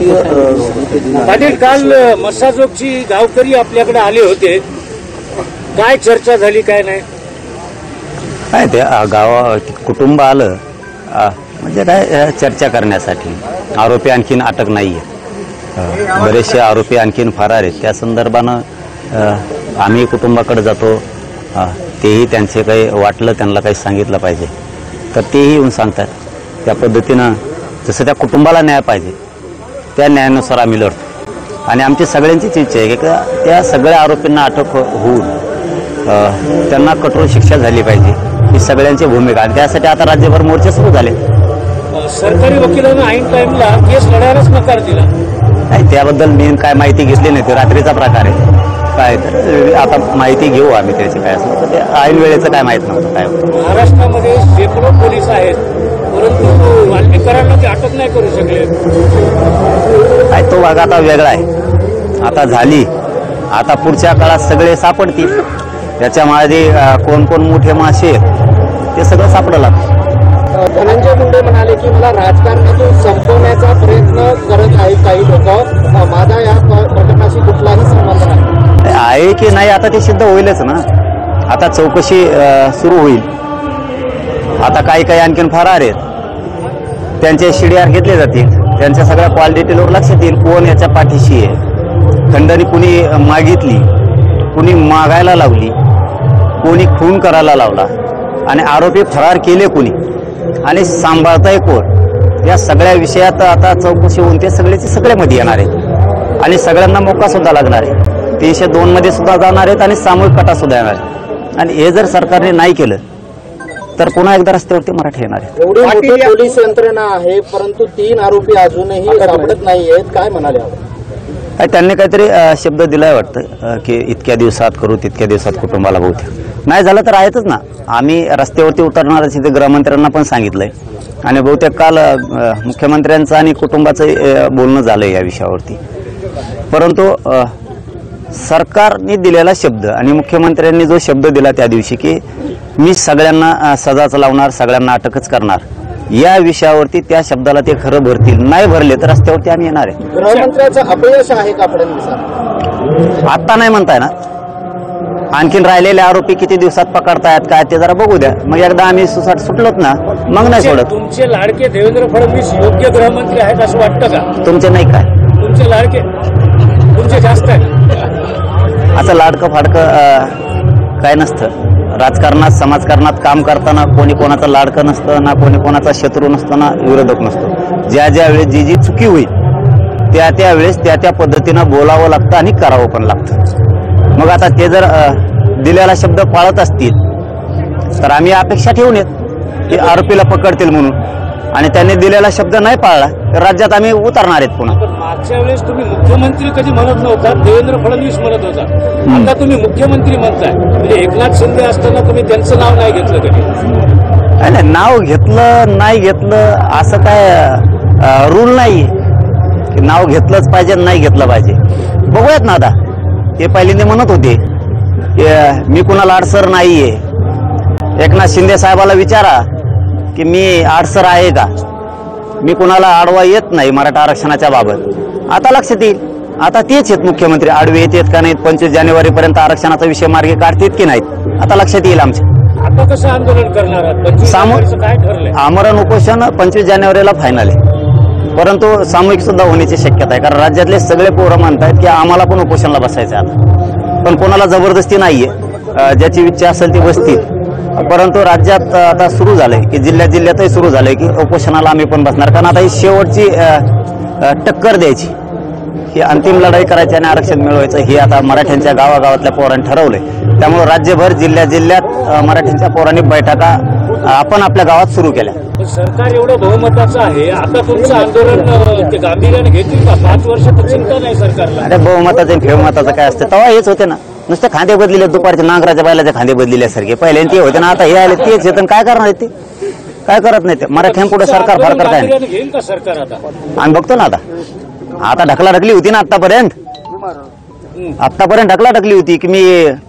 भारतीय पाटील, काल मसाजोगची गावकरी आपल्याकडे आले होते, काय चर्चा झाली काय नाही? काय ते गावा कुटुंब आलं म्हणजे काय चर्चा करण्यासाठी. आरोपी आणखीन अटक नाही आहे, बरेचसे आरोपी आणखीन फरार आहेत. त्या संदर्भानं आम्ही कुटुंबाकडे जातो, तेही त्यांचे काही वाटलं त्यांना काही सांगितलं पाहिजे तर तेही येऊन सांगतात. त्या पद्धतीनं जसं त्या कुटुंबाला न्याय पाहिजे त्या न्यायानुसार आम्ही लढतो. आणि आमची सगळ्यांचीच इच्छा आहे की त्या सगळ्या आरोपींना अटक होऊन त्यांना कठोर शिक्षा झाली पाहिजे, ही सगळ्यांची भूमिका. आणि त्यासाठी आता राज्यभर मोर्चे सुरू झाले. सरकारी वकिलांना ऐन टाइमला केस लढायलाच नकार दिला. नाही, त्याबद्दल मी काय माहिती घेतली नाही. ते रात्रीचा प्रकार आहे. काय तर आता माहिती घेऊ आम्ही त्याची, काय असं ते ऐन वेळेचं काय माहित नव्हतं काय होतं. महाराष्ट्रामध्ये शेकडो पोलीस आहेत, परंतु वाल्मीकरांना ते अटक नाही करू शकले. काय तो भाग आता वेगळा आहे. आता झाली, आता पुढच्या काळात सगळे सापडतील. त्याच्यामध्ये कोण कोण मोठे मासे ते सगळं सापडलं. धनंजय मुंडे म्हणाले की मला राजकारणातून संपवण्याचा प्रयत्न करत आहे काही लोक, माझा या प्रकरणाशी कुठलाही संबंध नाही. आहे की नाही आता ते सिद्ध होईलच ना. आता चौकशी सुरू होईल. आता काही काही आणखीन फरार आहेत, त्यांचे CDR घेतले जातील. त्यांच्या सगळ्या कॉल डिटेलवर लक्षात येईल कोण याच्या पाठीशी आहे. खंडणी कुणी मागितली, कुणी मागायला लावली, कोणी खून करायला लावला आणि आरोपी फरार केले कुणी आणि सांभाळताय कोण, या सगळ्या विषयात आता चौकशी होऊन ते सगळ्याचे सगळ्यामध्ये येणार आहेत. आणि सगळ्यांना मोका सुद्धा लागणार आहे. 302 मध्ये सुद्धा जाणार आहेत आणि सामूहिक कटा सुद्धा येणार आहे. आणि हे जर सरकारने नाही केलं तर पुन्हा एकदा रस्त्यावरती मराठी येणार आहे. एवढी मोठी पोलीस यंत्रणा आहे, परंतु 3 आरोपी अजूनही सापडत नाहीयेत, काय म्हणाले? त्यांनी काहीतरी शब्द दिलाय वाटतं की इतक्या दिवसात करू, तितक्या दिवसात कुटुंबाला बहुतेक नाही झालं तर आहेतच ना. आम्ही रस्त्यावरती उतरणार तिथे गृहमंत्र्यांना पण सांगितलंय आणि बहुतेक काल मुख्यमंत्र्यांचं आणि कुटुंबाचं बोलणं झालं या विषयावरती. परंतु सरकारने दिलेला शब्द आणि मुख्यमंत्र्यांनी जो शब्द दिला त्या दिवशी की मी सगळ्यांना सजाच लावणार, सगळ्यांना अटकच करणार, या विषयावरती त्या शब्दाला ते खरं भरतील. नाही भरले तर रस्त्यावरती आम्ही येणार आहे. गृहमंत्र्याचं अपयश आहे का फडणवीस? आता नाही म्हणताय ना. आणखीन राहिलेले आरोपी किती दिवसात पकडतायत काय ते जरा बघू द्या. मग एकदा आम्ही सुटलोत ना मग नाही सोडत. तुमचे लाडके देवेंद्र फडणवीस योग्य गृहमंत्री आहेत असं वाटतं का? तुमचे नाही काय? तुमचे लाडके तुमचे जास्त आहे. असं लाडकं फाडकं काय नसतं. राजकारणात समाजकारणात काम करताना कोणी कोणाचं लाडकं नसतं ना, कोणी कोणाचा शत्रू नसतो ना, विरोधक नसतो. ज्या ज्या वेळेस जी जी चुकी होईल त्या त्या वेळेस त्या त्या पद्धतीनं बोलावं लागतं आणि करावं पण लागतं. मग आता ते जर दिलेला शब्द पाळत असतील तर आम्ही अपेक्षा ठेवून येत की आरोपीला पकडतील म्हणून. आणि त्यांनी दिलेला शब्द नाही पाळला तर राज्यात आम्ही उतरणार आहेत पुन्हा. मागच्या वेळेस तुम्ही मुख्यमंत्री कधी म्हणत नव्हता, देवेंद्र फडणवीस म्हणत होता. आता तुम्ही मुख्यमंत्री म्हणताय, म्हणजे एकनाथ शिंदे असताना तुम्ही त्यांचं नाव नाही घेतलं कधी? नाही, नाव घेतलं नाही घेतलं असं काय रूल नाही की नाव घेतलंच पाहिजे नाही घेतलं पाहिजे. बघूयात ना आता. ते पहिल्यांदा म्हणत होते की मी कुणाला अडसर नाहीये. एकनाथ शिंदे साहेबाला विचारा की मी अडसर आहे का, मी कुणाला आडवा येत नाही मराठा आरक्षणाच्या बाबत. आता लक्षात येईल. आता तेच आहेत मुख्यमंत्री, आडवे येतात का नाहीत, 25 जानेवारीपर्यंत आरक्षणाचा विषय मार्गी काढतात की नाहीत, आता लक्षात येईल आमच्या. आता कसं आंदोलन करणार? काय ठरलंय? आमरण उपोषण 25 जानेवारीला फायनल आहे, परंतु सामूहिक सुद्धा होण्याची शक्यता आहे. कारण राज्यातले सगळे पोरं म्हणतात की आम्हाला पण उपोषणाला बसायचं आहे आता. पण कोणाला जबरदस्ती नाहीये, ज्याची इच्छा असेल ती बसतील. परंतु राज्यात आता सुरू झालंय की जिल्ह्यातही सुरू झालंय की उपोषणाला आम्ही पण बसणार. कारण आता ही शेवटची टक्कर द्यायची, ही अंतिम लढाई करायची आणि आरक्षण मिळवायचं हे आता मराठ्यांच्या गावागावातल्या पोरांनी ठरवलंय. त्यामुळे राज्यभर जिल्ह्यात मराठ्यांच्या पोरांनी बैठका आपण आपल्या गावात सुरू केल्या. सरकार एवढं बहुमताचं आहे, आता तुमचं आंदोलन ते गांभीर्याने घेतील का? 5 वर्ष तर चिंता नाही सरकारला. अरे बहुमताचं आणि फेवमताचं काय असतं? तेव्हा हेच होते ना, नुसते खांदे बदलिले, दुपारचे नांगराच्या बैलाचे खांदे बदलिल्यासारखे. पहिले ते होते ना, आता हे आले तेच येतं. काय करणार आहेत ते? काय करत नाही ते. मराठ्यांपुढे सरकार फार काय नाही. घेईल का सरकार आता? आम्ही बघतो ना आता ढकला ढकली होती ना आतापर्यंत ढकला ढकली होती की मी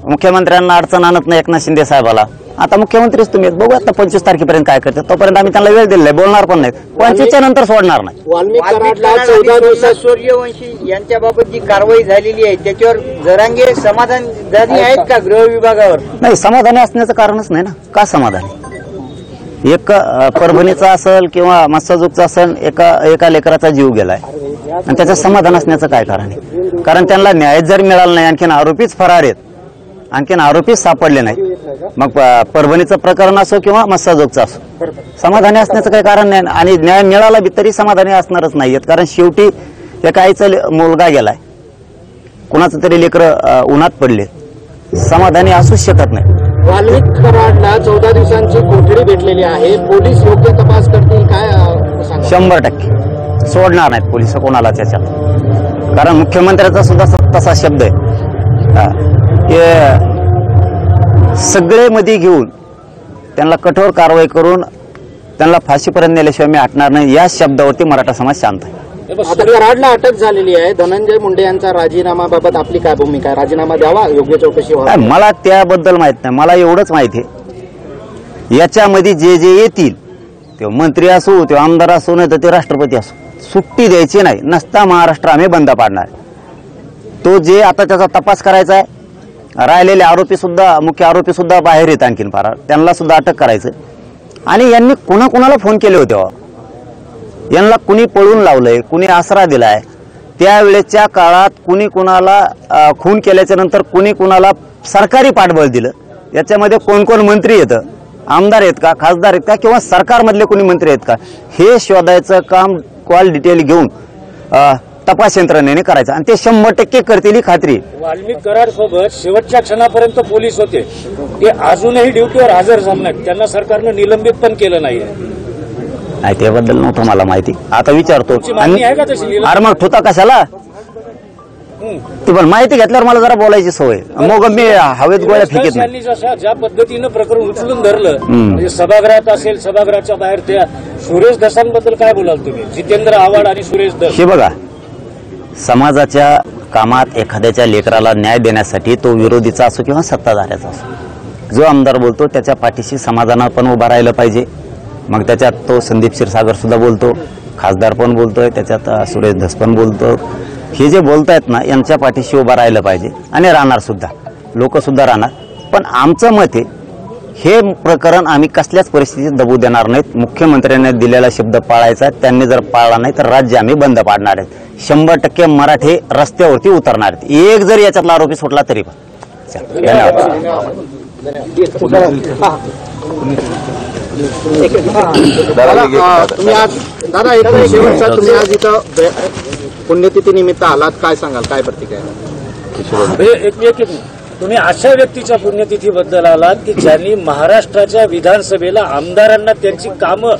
मुख्यमंत्र्यांना अडचण आणत नाही एकनाथ शिंदे साहेबाला. आता मुख्यमंत्रीच तुम्ही आहेत. बघू आता 25 तारखेपर्यंत काय करते. तोपर्यंत आम्ही त्यांना वेळ दिलेला आहे, बोलणार पण नाही. 25च्या नंतर सोडणार नाही. वाल्मिक कराडला 14 दिवसात सूर्यवंशी यांच्याबाबत जी कारवाई झालेली आहे त्याच्यावर जरांगे समाधानी आहेत का गृह विभागावर? नाही, समाधानी असण्याचं कारणच नाही ना. का समाधानी? एक परभणीचा असेल किंवा मस्साजोगचा असेल, एका लेकराचा जीव गेलाय आणि त्याचं समाधान असण्याचं काय कारण आहे? कारण त्यांना न्याय जर मिळाला नाही, आणखीन आरोपीच फरार आहेत, आणखीन आरोपीच सापडले नाही, मग परभणीचं प्रकरण असो किंवा मस्साजोगचं असो, समाधानी असण्याचं काही कारण नाही. आणि न्याय मिळाला बी तरी समाधानी असणारच नाहीयेत. कारण शेवटी एका आईचा मुलगा गेलाय, कुणाचं तरी लेकरं उन्हात पडले, समाधानी असूच शकत नाही. वाल्मिक कराडला 14 दिवसांची कोठडी भेटलेली आहे. पोलीस योग्य तपास करतील काय सांगा? 100% सोडणार नाहीत पोलिस कोणाला त्याच्यात. कारण मुख्यमंत्र्याचा सुद्धा तसा शब्द आहे की सगळे मध्ये घेऊन त्यांना कठोर कारवाई करून त्यांना फाशीपर्यंत नेल्याशिवाय मी हटणार नाही, या शब्दावरती मराठा समाज शांत आहे. आता कराडला अटक झालेली आहे. धनंजय मुंडे यांचा राजीनामाबाबत आपली काय भूमिका आहे? राजीनामा द्यावा, योग्य चौकशी व्हावी? मला त्याबद्दल माहित नाही. मला एवढंच माहिती आहे, याच्यामध्ये जे जे येतील ते मंत्री असो, ते आमदार असो, नाही तर ते राष्ट्रपती असो, सुट्टी द्यायची नाही. नसता महाराष्ट्र आम्ही बंद पाडणार. तो जे आता त्याचा तपास करायचा आहे, राहिलेले आरोपी सुद्धा, मुख्य आरोपी सुद्धा बाहेर येत आणखीन फरार, त्यांना सुद्धा अटक करायचं. आणि यांनी कुणाकुणाला फोन केले होते, यांना कुणी पळून लावलंय, कुणी आसरा दिलाय, त्यावेळेच्या काळात कुणी कुणाला खून केल्याच्या नंतर कुणी कुणाला सरकारी पाठबळ दिलं, याच्यामध्ये कोण कोण मंत्री येतं, आमदार आहेत का, खासदार आहेत का, किंवा सरकारमधले कोणी मंत्री आहेत का, हे शोधायचं काम कॉल डिटेल घेऊन तपास यंत्रणेने करायचं. आणि ते 100% करतील ही खात्री. वाल्मिक कराड सोबत शेवटच्या क्षणापर्यंत पोलीस होते, ते अजूनही ड्युटीवर हजर झाले नाहीत. त्यांना सरकारनं निलंबित पण केलं नाहीये. नाही, त्याबद्दल नव्हतं मला माहिती. आता विचारतो. मागणी आहे का तशी? अरे मग ठोता कशाला? ती पण माहिती घेतल्यावर मला जरा बोलायची सवय, मग मी हवेत गोळ्या फेकीत नाही. जसं ज्या पद्धतीनं प्रकरण उचलून धरलं, म्हणजे सभागृहात असेल, सभागृहाच्या बाहेर त्या सुरेश धसांबद्दल काय बोलाल तुम्ही? जितेंद्र आव्हाड आणि सुरेश धस. हे बघा, समाजाच्या कामात एखाद्याच्या लेकराला न्याय देण्यासाठी तो विरोधीचा असो किंवा सत्ताधाऱ्याचा असो, जो आमदार बोलतो त्याच्या पाठीशी समाजानं पण उभा राहिलं पाहिजे. मग त्याच्यात तो संदीप क्षीरसागर सुद्धा बोलतो, खासदार पण बोलतोय, त्याच्यात सुरेश धस पण बोलतो. हे जे बोलतायत ना, यांच्या पाठीशी उभा राहिलं पाहिजे आणि राहणार सुद्धा, लोक सुद्धा राहणार. पण आमचं मत आहे, हे प्रकरण आम्ही कसल्याच परिस्थितीत दबू देणार नाहीत. मुख्यमंत्र्यांनी दिलेला शब्द पाळायचा, त्यांनी जर पाळला नाही तर राज्य आम्ही बंद पाडणार आहेत. 100% मराठे रस्त्यावरती उतरणार आहेत, एक जर याच्यातला आरोपी सुटला तरी पण. धन्यवाद. तुम्ही आज दादा इथं शेवटचा, तुम्ही आज इथं पुण्यतिथी निमित्त आलात, काय सांगाल, काय प्रतिक्रिया? तुम्ही अशा व्यक्तीच्या पुण्यतिथीबद्दल आलात की ज्यांनी महाराष्ट्राच्या विधानसभेला आमदारांना त्यांची कामं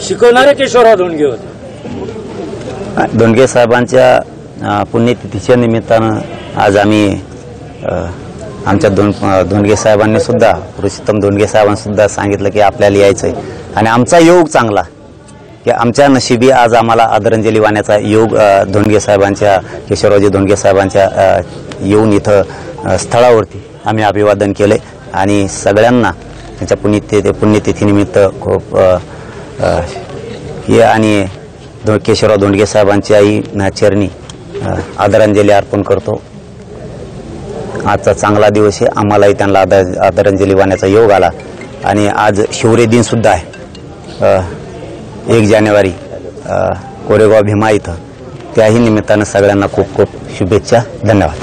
शिकवणारे केशवराव धोंडगे होते. धोंडगे साहेबांच्या पुण्यतिथीच्या निमित्तानं आज आम्ही आमच्या धोंडगे साहेबांनी सुद्धा, पुरुषोत्तम धोंडगे साहेबांनी सुद्धा सांगितलं की आपल्याला यायचंय. आणि आमचा योग चांगला की आमच्या नशिबी आज आम्हाला आदरांजली वाहण्याचा योग धोंडगे साहेबांच्या, केशवरावजी धोंडगे साहेबांच्या येऊन इथं स्थळावरती आम्ही अभिवादन केले. आणि सगळ्यांना त्यांच्या पुण्यतिथीनिमित्त खूप हे आणि केशवराव धोंडगे साहेबांची आई चरणी आदरांजली अर्पण करतो. आजचा चांगला दिवस आहे, आम्हालाही त्यांना आदरांजली वाहण्याचा योग आला. आणि आज शौर्य दिन सुद्धा आहे, 1 जानेवारी कोरेगाव भीमा इथं. त्याही निमित्तानं सगळ्यांना खूप खूप शुभेच्छा. धन्यवाद.